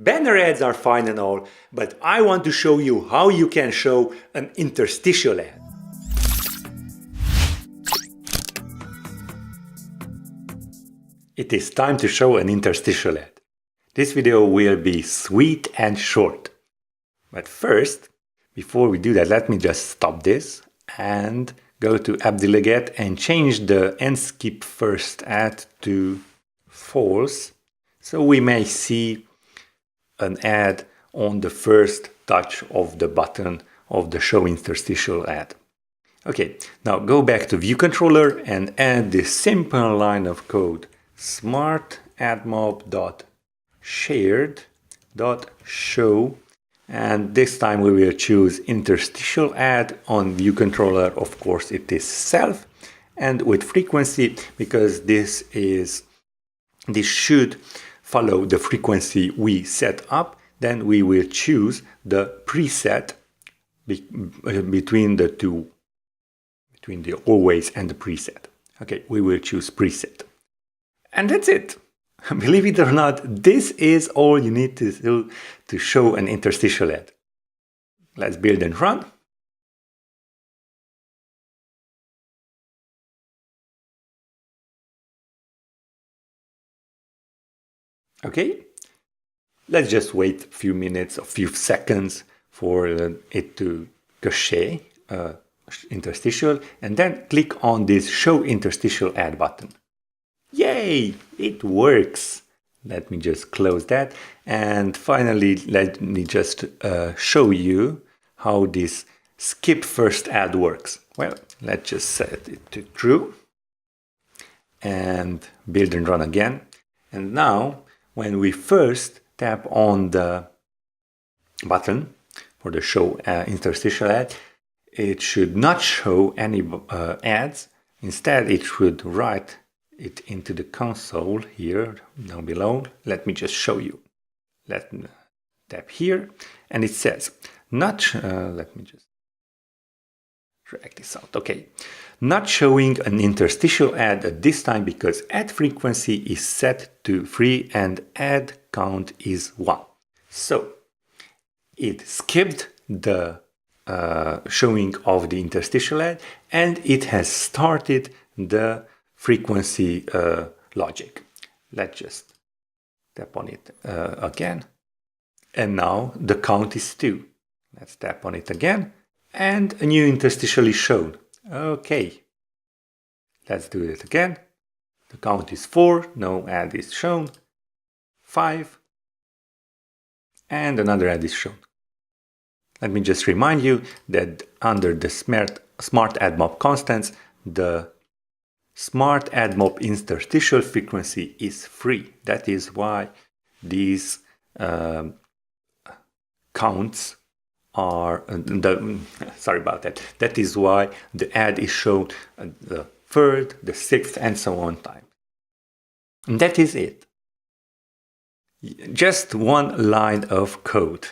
Banner ads are fine and all, but I want to show you how you can show an interstitial ad. It is time to show an interstitial ad. This video will be sweet and short. But first, before we do that, let me just stop this and go to App Delegate and change the skip first ad to false, so we may see an ad on the first touch of the button of the show interstitial ad. Okay, now go back to View Controller and add this simple line of code: smart AdMob.shared.show, and this time we will choose interstitial ad on View Controller. Of course, it is self, and with frequency, because this should follow the frequency we set up. Then we will choose the preset between the two, between the always and the preset. Okay, we will choose preset. And that's it. Believe it or not, this is all you need to do to show an interstitial ad. Let's build and run. Okay, let's just wait a few minutes, a few seconds for it to cache interstitial, and then click on this show interstitial ad button. Yay, it works. Let me just close that. And finally, let me just show you how this skip first ad works. Well, let's just set it to true and build and run again. And now, when we first tap on the button for the show interstitial ad, it should not show any ads. Instead, it should write it into the console here down below. Let me just show you. Let me tap here, and it says not. Let me just drag this out. Okay, not showing an interstitial ad at this time because ad frequency is set to 3 and ad count is 1. So it skipped the showing of the interstitial ad, and it has started the frequency logic. Let's just tap on it again, and now the count is 2. Let's tap on it again, and a new interstitial is shown. Okay, let's do it again. The count is 4, no ad is shown. 5, and another ad is shown. Let me just remind you that under the smart AdMob constants, the smart AdMob interstitial frequency is 3. That is why these counts are, sorry about that. That is why the ad is shown the 3rd, the 6th, and so on time. And that is it. Just one line of code.